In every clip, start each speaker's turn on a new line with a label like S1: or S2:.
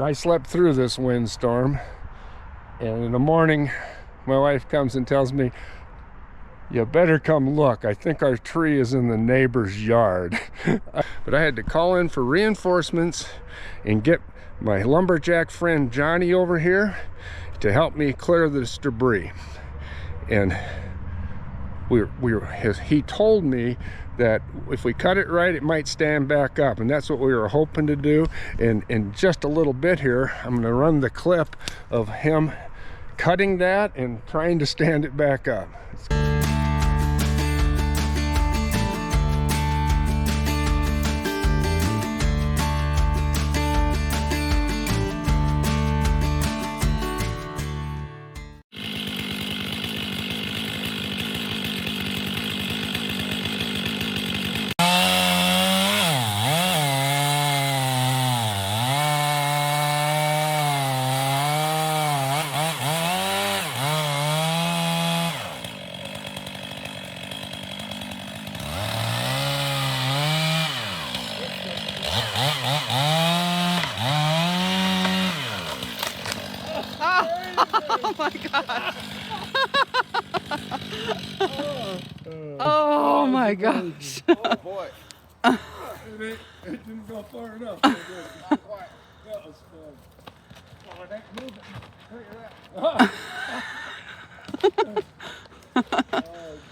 S1: I slept through this windstorm, and in the morning my wife comes and tells me, "You better come look. I think our tree is in the neighbor's yard." But I had to call in for reinforcements and get my lumberjack friend Johnny over here to help me clear this debris. And he told me that if we cut it right, it might stand back up, and that's what we were hoping to do. And in just a little bit here, I'm going to run the clip of him cutting that and trying to stand it back up.
S2: Oh my gosh. Oh my gosh.
S3: Oh boy.
S1: It didn't go far enough. That was fun. Oh, that moving. Look at that. Oh,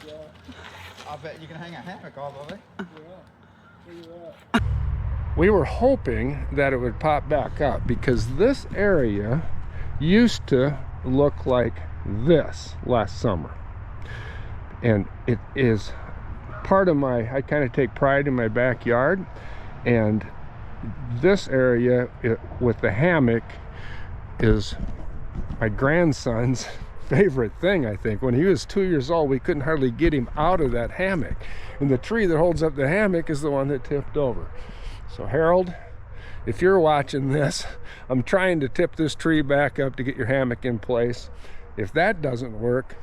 S1: God.
S3: I bet you can hang a hammock off of it.
S1: Yeah. Look at that. We were hoping that it would pop back up because this area used to look like this last summer, and it is part of my, I kind of take pride in my backyard, and this area with the hammock is my grandson's favorite thing. I think when he was 2 years old, we couldn't hardly get him out of that hammock, and the tree that holds up the hammock is the one that tipped over. So Harold, if you're watching this, I'm trying to tip this tree back up to get your hammock in place. If that doesn't work,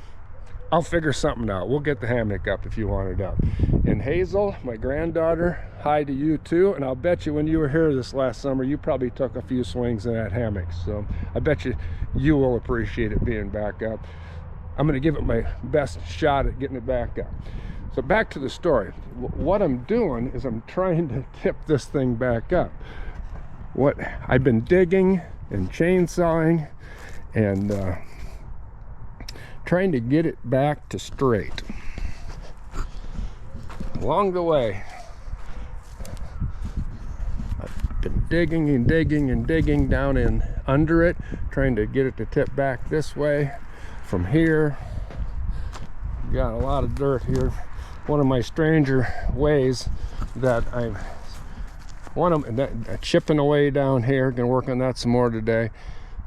S1: I'll figure something out. We'll get the hammock up if you want it up. And Hazel, my granddaughter, hi to you too. And I'll bet you when you were here this last summer, you probably took a few swings in that hammock. So I bet you will appreciate it being back up. I'm gonna give it my best shot at getting it back up. So back to the story. What I'm doing is I'm trying to tip this thing back up. What I've been digging and chainsawing and trying to get it back to straight. Along the way, I've been digging and digging and digging down in under it, trying to get it to tip back this way. From here, got a lot of dirt here. One of my stranger ways that I'm chipping away down here, gonna work on that some more today.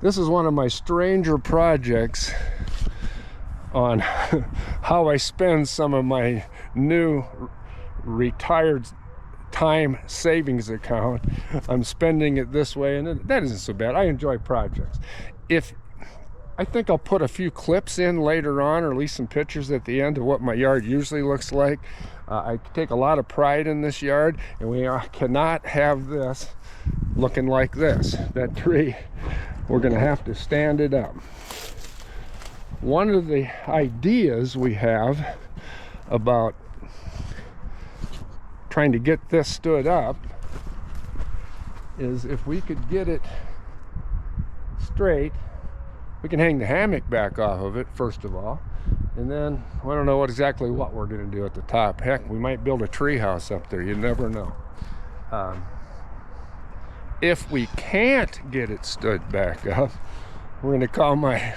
S1: This is one of my stranger projects on how I spend some of my new retired time savings account. I'm spending it this way, and that isn't so bad. I enjoy projects. I think I'll put a few clips in later on, or at least some pictures at the end of what my yard usually looks like. I take a lot of pride in this yard, and we cannot have this looking like this. That tree, we're gonna have to stand it up. One of the ideas we have about trying to get this stood up is if we could get it straight, we can hang the hammock back off of it first of all, and then I don't know exactly what we're going to do at the top. Heck, we might build a tree house up there. You never know. If we can't get it stood back up, we're going to call my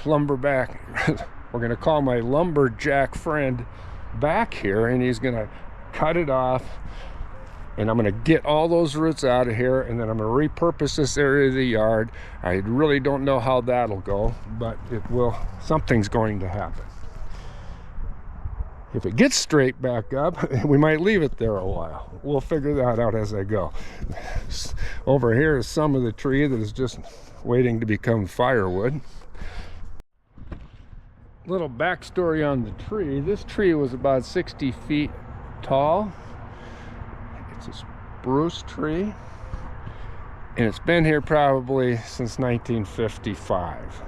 S1: lumberjack friend back here, and he's going to cut it off, and I'm going to get all those roots out of here, and then I'm going to repurpose this area of the yard. I really don't know how that'll go, but it will. Something's going to happen. If it gets straight back up, we might leave it there a while. We'll figure that out as I go. Over here is some of the tree that is just waiting to become firewood. Little backstory on the tree. This tree was about 60 feet tall. It's a spruce tree, And it's been here probably since 1955.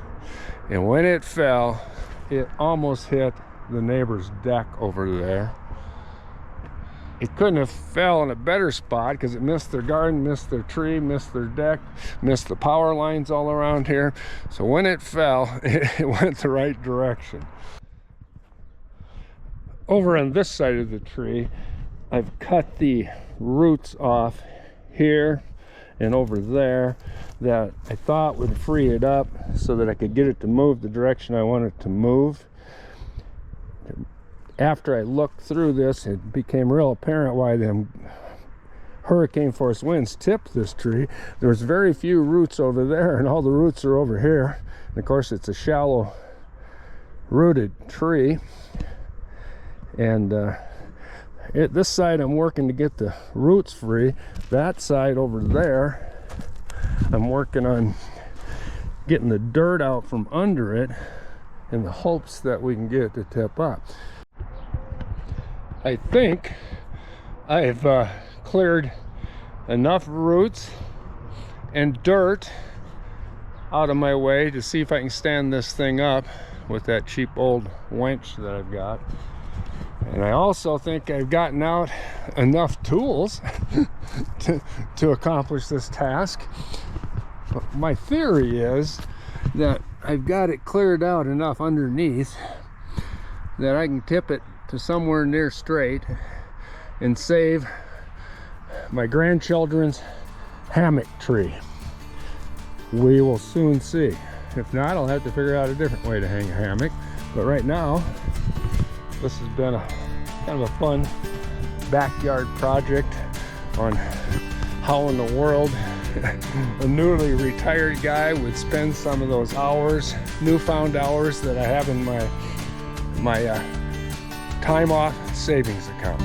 S1: And when it fell, it almost hit the neighbor's deck over there. It couldn't have fell in a better spot because it missed their garden, missed their tree, missed their deck, missed the power lines all around here. So when it fell, it went the right direction. Over on this side of the tree, I've cut the roots off here and over there that I thought would free it up so that I could get it to move the direction I want it to move. After I looked through this, it became real apparent why them hurricane force winds tipped this tree. There was very few roots over there, and all the roots are over here. And of course, it's a shallow rooted tree. And this side I'm working to get the roots free. That side over there, I'm working on getting the dirt out from under it in the hopes that we can get it to tip up. I think I've cleared enough roots and dirt out of my way to see if I can stand this thing up with that cheap old winch that I've got. And I also think I've gotten out enough tools to accomplish this task. But my theory is that I've got it cleared out enough underneath that I can tip it to somewhere near straight and save my grandchildren's hammock tree. We will soon see. If not, I'll have to figure out a different way to hang a hammock. But right now, this has been a kind of a fun backyard project on how in the world a newly retired guy would spend some of those hours, newfound hours that I have in my time off savings account.